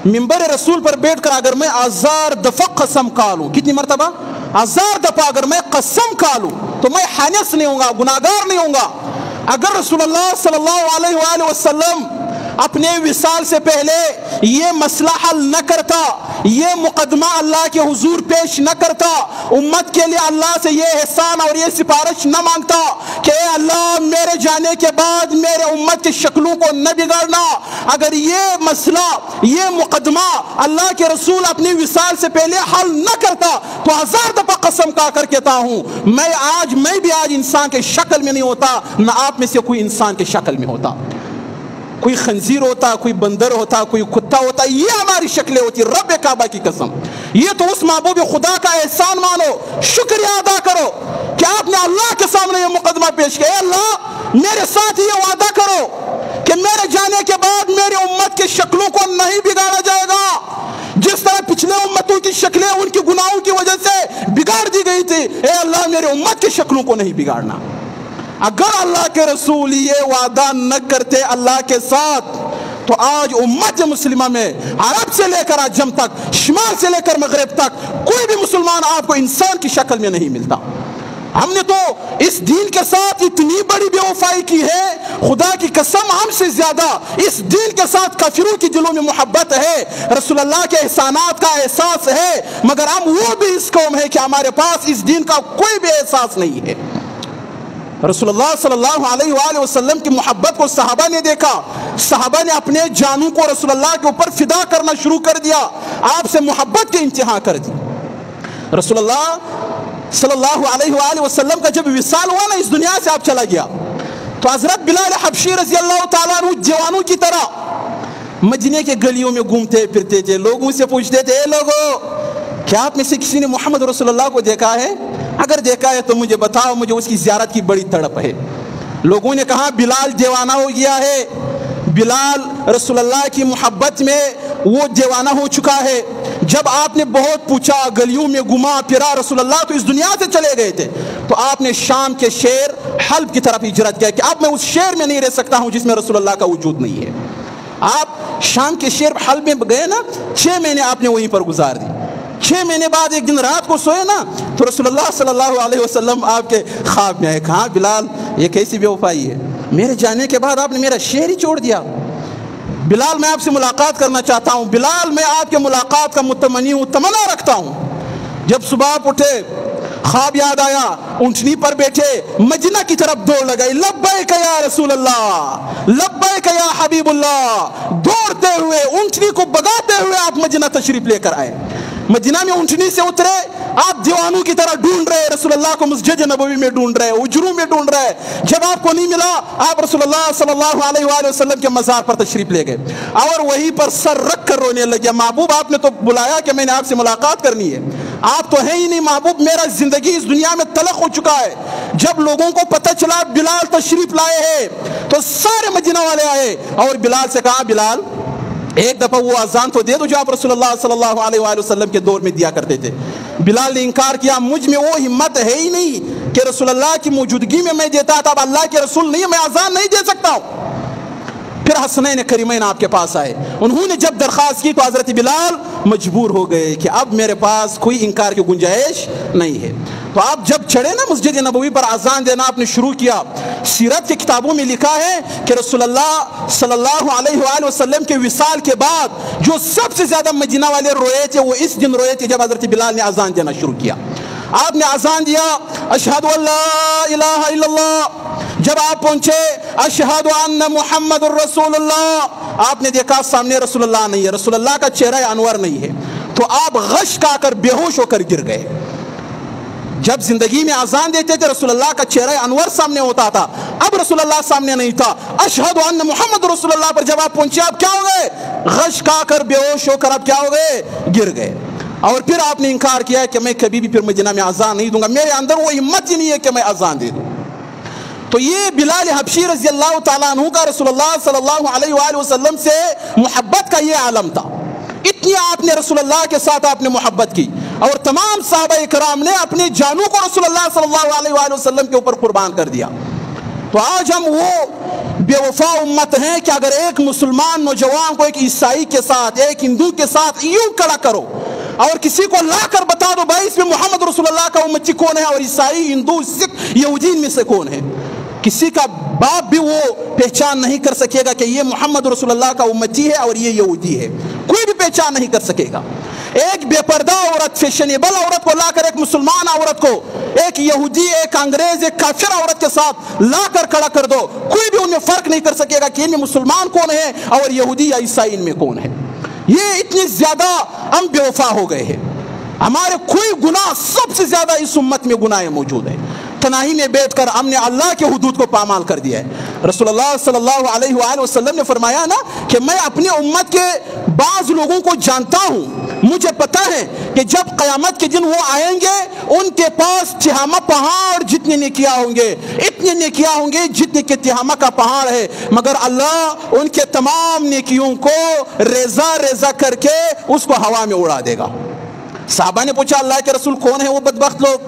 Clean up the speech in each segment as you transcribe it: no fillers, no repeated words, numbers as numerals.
منبر رسول پر بیٹھ کر اگر میں 1000 دفعہ قسم کھا لوں، کتنی مرتبہ؟ 1000 دفعہ اگر میں قسم کھا لوں تو میں حانث نہیں ہوں گا، گناہگار نہیں ہوں گا۔ اگر رسول اللہ صلی اللہ علیہ وآلہ وسلم اپنے وصال سے پہلے یہ مسئلہ حل نہ کرتا، یہ مقدمہ اللہ کے حضور پیش نہ کرتا، امت کے لیے اللہ سے یہ احسان اور یہ سفارش نہ مانگتا کہ اے اللہ میرے جانے کے بعد میرے امت کی شکلوں کو نہ بگاڑنا، اگر یہ مسئلہ یہ مقدمہ اللہ کے رسول اپنی وصال سے پہلے حل نہ کرتا تو 1000 دفعہ قسم کھا کر کہتا ہوں میں بھی آج انسان کے شکل میں نہیں ہوتا، نہ آپ میں سے کوئی انسان کے شکل میں ہوتا۔ کوئی خنزیر ہوتا، کوئی بندر ہوتا، کوئی کتا ہوتا، یہ ہماری شکلیں ہوتی۔ رب کعبہ کی قسم، یہ تو اس محبوب خدا کا احسان مانو، شکریہ ادا کرو کہ آپ نے اللہ کے سامنے یہ مقدمہ پیش کیا، اے اللہ میرے ساتھ یہ وعدہ کرو کہ میرے جانے کے بعد میری امت کی شکلوں کو نہیں بگاڑا جائے گا، جس طرح پچھلے امتوں کی شکلیں ان کی گناہوں کی وجہ سے بگاڑ دی گئی تھی، اے اللہ میرے امت کی شکلوں کو نہیں بگاڑنا۔ اگر اللہ کے رسول یہ وعدہ نہ کرتے اللہ کے ساتھ تو آج امت مسلمہ میں عرب سے لے کر عجم تک، شمال سے لے کر مغرب تک کوئی بھی مسلمان آپ کو انسان کی شکل میں نہیں ملتا۔ ہم نے تو اس دین کے ساتھ اتنی بڑی بے وفائی کی ہے، خدا کی قسم ہم سے زیادہ اس دین کے ساتھ کافروں کی دلوں میں محبت ہے، رسول اللہ کے احسانات کا احساس ہے، مگر ہم وہ بھی اس قوم ہے کہ ہمارے پاس اس دین کا کوئی بھی احساس نہیں ہے۔ رسول اللہ صلی اللہ علیہ وآلہ وسلم کی محبت کو صحابہ نے دیکھا، صحابہ نے اپنے جانوں کو رسول اللہ کے اوپر فدا کرنا شروع کر دیا، آپ سے محبت کی انتہا کر دی۔ رسول اللہ صلی اللہ علیہ وآلہ وسلم کا جب وصال ہوا نا، اس دنیا سے آپ چلا گیا، تو حضرت بلال حبشی رضی اللہ تعالیٰ عنہ جوانوں کی طرح مدینے کے گلیوں میں گھومتے پھرتے تھے، لوگوں سے پوچھتے تھے اے لوگو کیا آپ میں سے کسی نے محمد رسول اللہ کو دیکھا ہے؟ اگر دیکھا ہے تو مجھے بتاؤ، مجھے اس کی زیارت کی بڑی تڑپ ہے۔ لوگوں نے کہا بلال دیوانہ ہو گیا ہے، بلال رسول اللہ کی محبت میں وہ دیوانہ ہو چکا ہے۔ جب آپ نے بہت پوچھا، گلیوں میں گھما پھرا، رسول اللہ تو اس دنیا سے چلے گئے تھے، تو آپ نے شام کے شہر حلب کی طرف ہجرت کیا کہ اب میں اس شہر میں نہیں رہ سکتا ہوں جس میں رسول اللہ کا وجود نہیں ہے۔ آپ شام کے شہر حلب میں گئے نا، 6 مہینے آپ نے وہیں پر گزار دی۔ 6 مہینے بعد ایک دن رات کو سوئے نا، تو رسول اللہ صلی اللہ علیہ وسلم آپ کے خواب میں آئے، کہا بلال یہ کیسی بے وفائی ہے، میرے جانے کے بعد آپ نے میرا شہر ہی چھوڑ دیا۔ بلال میں آپ سے ملاقات کرنا چاہتا ہوں، بلال میں آپ کے ملاقات کا متمنی ہوں، تمنا رکھتا ہوں۔ جب صبح آپ اٹھے، خواب یاد آیا، اونٹنی پر بیٹھے مدینہ کی طرف دوڑ لگائی، لبیک یا رسول اللہ، لبیک یا حبیب اللہ، دوڑتے ہوئے اونٹنی کو بگاتے ہوئے آپ مدینہ تشریف لے کر آئے۔ مدینہ میں اونٹنی سے اترے، آپ دیوانوں کی طرح ڈھونڈ رہے رسول اللہ کو، مسجد نبوی میں ڈھونڈ رہے، اجروں میں ڈھونڈ رہے۔ جب آپ کو نہیں ملا، آپ رسول اللہ صلی اللہ علیہ وآلہ وسلم کے مزار پر تشریف لے گئے اور وہیں پر سر رکھ کر رونے لگے، محبوب آپ نے تو بلایا کہ میں نے آپ سے ملاقات کرنی ہے، آپ تو ہیں ہی نہیں محبوب، میرا زندگی اس دنیا میں تلخ ہو چکا ہے۔ جب لوگوں کو پتہ چلا بلال تشریف لائے ہیں تو سارے مدینہ والے آئے اور بلال سے کہا بلال ایک دفعہ وہ اذان تو دے دو جو آپ رسول اللہ صلی اللہ علیہ وآلہ وسلم کے دور میں دیا کرتے تھے۔ بلال نے انکار کیا، مجھ میں وہ ہمت ہے ہی نہیں کہ رسول اللہ کی موجودگی میں دیتا تھا، اب اللہ کے رسول نہیں، میں اذان نہیں دے سکتا ہوں۔ پھر حسنین کریمین آپ کے پاس آئے، انہوں نے جب درخواست کی تو حضرت بلال مجبور ہو گئے کہ اب میرے پاس کوئی انکار کی گنجائش نہیں ہے۔ تو آپ جب چڑھے نا مسجد نبوی پر اذان دینا آپ نے شروع کیا، سیرت کی کتابوں میں لکھا ہے کہ رسول اللہ صلی اللہ علیہ وآلہ وسلم کے وصال کے بعد جو سب سے زیادہ مدینہ والے روئے تھے وہ اس دن روئے تھے جب حضرت بلال نے اذان دینا شروع کیا۔ آپ نے اذان دیا، اشہد ان لا الہ الا اللہ، جب آپ پہنچے اشہد ان محمد الرسول اللہ، آپ نے دیکھا سامنے رسول اللہ نہیں ہے، رسول اللہ کا چہرہ انور نہیں ہے، تو آپ غش کھا کر بے ہوش ہو کر گر گئے۔ جب زندگی میں اذان دیتے تھے رسول اللہ کا چہرہ انور سامنے ہوتا تھا، اب رسول اللہ سامنے نہیں تھا۔ اشہد ان محمد رسول اللہ پر جب آپ پہنچے آپ کیا ہو گئے؟ غش کھا کر بے ہوش ہو کر آپ کیا ہو گئے؟ گر گئے۔ اور پھر آپ نے انکار کیا کہ میں کبھی بھی پھر مدینہ میں اذان نہیں دوں گا، میرے اندر وہ ہمت ہی نہیں ہے کہ میں اذان دے دوں۔ تو یہ بلال حبشی رضی اللہ تعالیٰ عنہ کا رسول اللہ صلی اللہ علیہ وآلہ وسلم سے محبت کا یہ عالم تھا، اتنی آپ نے رسول اللہ کے ساتھ آپ نے محبت کی، اور تمام صحابہ اکرام نے اپنے جانوں کو رسول اللہ صلی اللہ علیہ وآلہ وسلم کے اوپر قربان کر دیا۔ تو آج ہم وہ बेवफा उम्मत हैं कि अगर एक मुसलमान नौजवान को एक ईसाई के साथ, एक हिंदू के साथ यूं खड़ा करो और किसी को ला कर बता दो भाई इसमें मोहम्मद रसूलुल्लाह का उम्मती कौन है और ईसाई, हिंदू, सिख, यहूदी में से कौन है, किसी का बाप भी वो पहचान नहीं कर सकेगा कि ये मोहम्मद रसूलुल्लाह का उम्मती है और ये यहूदी है। कोई भी पहचान नहीं कर सकेगा। एक बेपर्दा औरत, फैशनेबल औरत को लाकर एक मुसलमान औरत को एक यहूदी, एक अंग्रेज, एक काफिर औरत के साथ लाकर खड़ा कर दो, कोई भी उनमें फर्क नहीं कर सकेगा कि इनमें मुसलमान कौन है और यहूदी या ईसाई इनमें कौन है। ये इतनी ज्यादा हम बेवफा हो गए हैं। हमारे कोई गुनाह, सबसे ज्यादा इस उम्मत में गुनाह मौजूद है। तनाही में बैठकर हमने अल्लाह के हुदूद को पामाल कर दिया है। रसूलुल्लाह सल्लल्लाहु अलैहि वसल्लम ने फरमाया ना कि मैं अपनी उम्मत के बाज लोगों को जानता हूँ, मुझे पता है कि जब क़यामत के दिन वो आएंगे उनके पास तिहामा पहाड़ जितने नेकियां होंगे, इतने नेकियां होंगे जितने के तिहामा का पहाड़ है, मगर अल्लाह उनके तमाम नेकियों को रेजा रेजा करके उसको हवा में उड़ा देगा। साहबा ने पूछा अल्लाह के रसूल कौन है वो बदबख्त लोग,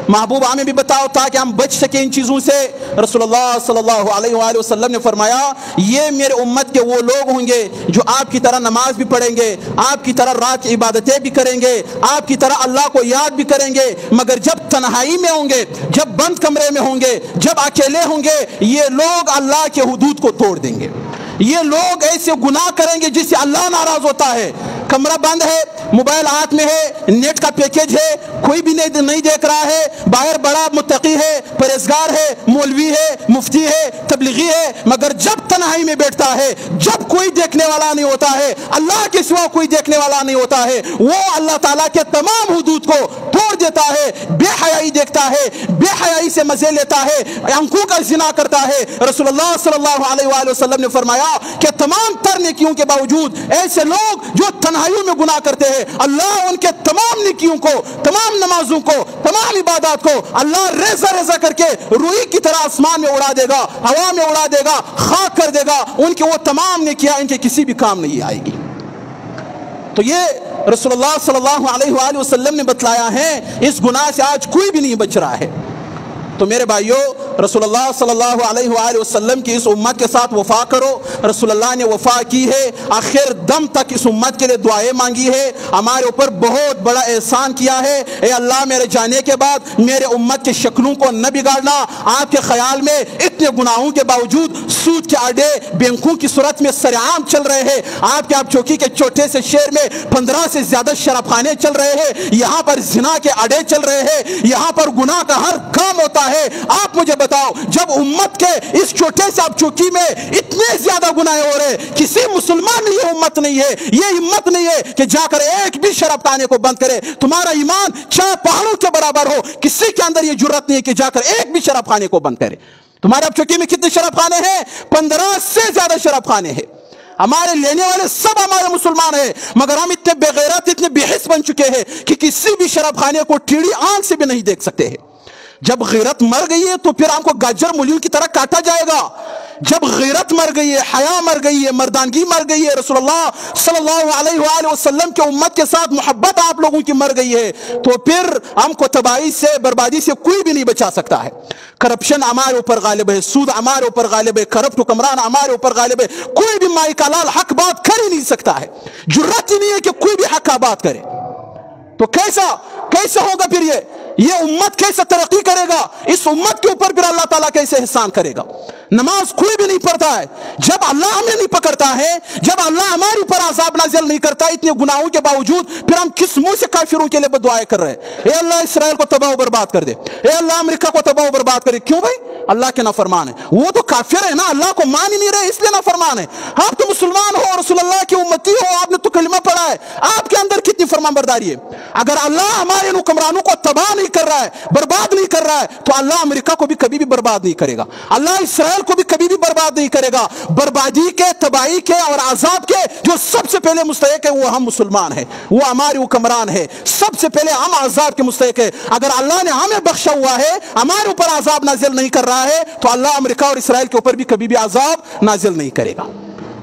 महबूब हमें भी बताओ ताकि हम बच सके इन चीज़ों से। रसूलुल्लाह सल्लल्लाहु अलैहि वसल्लम ने फरमाया ये मेरे उम्मत के वो लोग होंगे जो आपकी तरह नमाज भी पढ़ेंगे, आपकी तरह रात की इबादतें भी करेंगे, आपकी तरह अल्लाह को याद भी करेंगे, मगर जब तन्हाई में होंगे, जब बंद कमरे में होंगे, जब अकेले होंगे, ये लोग अल्लाह के हुदूद को तोड़ देंगे। ये लोग ऐसे गुनाह करेंगे जिससे अल्लाह नाराज होता है। कमरा बंद है, मोबाइल हाथ में है, नेट का पैकेज है, कोई भी नहीं देख रहा है, बाहर बड़ा मुत्तकी है, परहेजगार है, मौलवी है, मुफ्ती है, तबलीगी है, मगर जब तन्हाई में बैठता है, जब कोई देखने वाला नहीं होता है, अल्लाह के सिवा कोई देखने वाला नहीं होता है, वो अल्लाह ताला के तमाम हुदूद को तोड़ देता है, बेहयाई देखता है, बेहयाई से मजे लेता है, आंखों का जिना करता है। रसूलुल्लाह सल्लल्लाहु अलैहि वसल्लम ने फरमाया कि तमाम तर नेकियों के बावजूद ऐसे लोग जो तन्हाइयों में गुनाह करते हैं, अल्लाह उनके तमाम नेकियों को, तमाम नमाजों को, तमाम इबादत को अल्लाह रेजा रेजा करके रुई की तरह आसमान में उड़ा देगा, हवा में उड़ा देगा, खाक कर देगा। उनके वो तमाम नेकियां इनके किसी भी काम नहीं आएगी। तो ये रसूलुल्लाह सल्लल्लाहु अलैहि वसल्लम ने बतलाया है, इस गुनाह से आज कोई भी नहीं बच रहा है। तो मेरे भाइयों, रसूलुल्लाह सल्लल्लाहु अलैहि वसल्लम की इस उम्मत के साथ वफा करो। रसूलुल्लाह ने वफा की है, आखिर दम तक इस उम्मत के लिए दुआएं मांगी है, हमारे ऊपर बहुत बड़ा एहसान किया है। ए अल्लाह, मेरे जाने के बाद मेरे उम्मत के शक्लों को न बिगाड़ना। आपके ख्याल में इतने गुनाहों के बावजूद सूद के अड्डे बैंकों की सूरत में सरेआम चल रहे हैं। आपके आप चौकी के छोटे से शहर में 15 से ज्यादा शराबखाने चल रहे हैं, यहाँ पर जिना के अड्डे चल रहे हैं, यहाँ पर गुनाह का हर काम होता है। आप मुझे बताओ, जब उम्मत के इस छोटे से आप चौकी में इतने ज्यादा गुनाह हो रहे, किसी मुसलमान में ये उम्मत नहीं है, ये हिम्मत नहीं है कि जाकर एक भी शराबखाने को बंद करे। तुम्हारा ईमान 4 पहाड़ों के बराबर हो, किसी के अंदर ये जुर्रत नहीं है कि जाकर एक भी शराबखाने को बंद करे। तुम्हारे आप चौकी में कितने शराबखाने हैं? 15 से ज्यादा शराबखाने हैं। हमारे लेने वाले सब हमारे मुसलमान हैं, मगर हम इतने बेगैरत, इतने बेहिस बन चुके हैं कि किसी भी शराबखाने को टेढ़ी आंख से भी नहीं देख सकते हैं। जब गैरत मर गई है तो फिर हमको गाजर मूलियों की तरह काटा जाएगा। जब गैरत मर गई है, हया मर गई है, मर्दानगी मर गई है, रसूलुल्लाह सल्लल्लाहु अलैहि वसल्लम के उम्मत के साथ मोहब्बत आप लोगों की मर गई है, तो फिर हमको तबाही से, बर्बादी से कोई भी नहीं बचा सकता है। करप्शन हमारे ऊपर गालिब है, सूद हमारे ऊपर गालिब है, करप्ट हुक्मरान हमारे ऊपर गालिब है। कोई भी माई का लाल हक बात कर ही नहीं सकता है, जुर्रत ही नहीं है कि कोई भी हक का बात करे। तो कैसा होगा फिर ये उम्मत कैसे तरक्की करेगा? इस उम्मत के ऊपर फिर अल्लाह ताला कैसे एहसान करेगा? नमाज कोई भी नहीं पढ़ता है। जब अल्लाह हमें नहीं पकड़ता है, जब अल्लाह हमारे ऊपर अज़ाब नाज़िल नहीं करता, इतने गुनाहों के बावजूद फिर हम किस मुंह से काफिरों के लिए बदुआएं कर रहे हैं? ए अल्लाह इसराइल को तबाह बर्बाद कर दे, ए अल्लाह अमेरिका को तबाह बर्बाद करे। क्यों भाई? अल्लाह के नाफरमान है। वो तो काफिर है ना, अल्लाह को मान ही नहीं रहे, इसलिए नाफरमान है। आप तो मुसलमान हो, रसूलुल्लाह की उम्मती हो, आपने तो कलिमा पढ़ा है, आपके अंदर कितनी फरमाबरदारी है। अगर अल्लाह हमारे हुक्मरानों को तबाह नहीं कर रहा है, बर्बाद नहीं कर रहा है, तो अल्लाह अमेरिका को भी कभी भी बर्बाद नहीं करेगा, अल्लाह इसराइल को भी कभी भी बर्बाद नहीं करेगा। बर्बादी के, तबाही के और अजाब के जो सबसे पहले मुस्तहिक है वो हम मुसलमान है, वो हमारे हुक्मरान है। सबसे पहले हम अजाब के मुस्तहिक है। अगर अल्लाह ने हमें बख्शा हुआ है, हमारे ऊपर अजाब नाजिल नहीं कर रहा है, तो अल्लाह अमेरिका और इसराइल के ऊपर भी कभी भी अजाब नाजिल नहीं करेगा।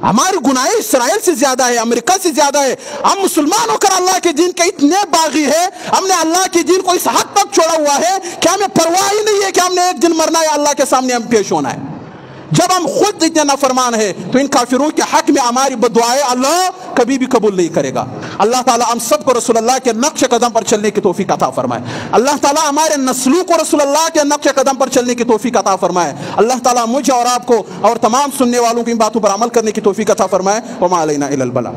हमारे गुनाह इसराइल से ज्यादा है, अमेरिका से ज्यादा है। हम मुसलमान होकर अल्लाह के दीन के इतने बागी है, हमने अल्लाह के दीन को इस हद तक छोड़ा हुआ है कि हमें परवाह ही नहीं है कि हमने एक दिन मरना है, अल्लाह के सामने हम पेश होना है। جب ہم خود اتنے نافرمان ہیں تو ان کافروں کے حق میں ہماری بددعائیں اللہ کبھی بھی قبول نہیں کرے گا۔ اللہ تعالیٰ ہم سب کو رسول اللہ کے نقش قدم پر چلنے کی توفیق عطا فرمائے۔ اللہ تعالیٰ ہمارے نسلوں کو رسول اللہ کے نقش قدم پر چلنے کی توفیق عطا فرمائے۔ اللہ تعالیٰ مجھے اور آپ کو اور تمام سننے والوں کی ان باتوں پر عمل کرنے کی توفیق عطا فرمائے۔ وما علینا الا البلاغ۔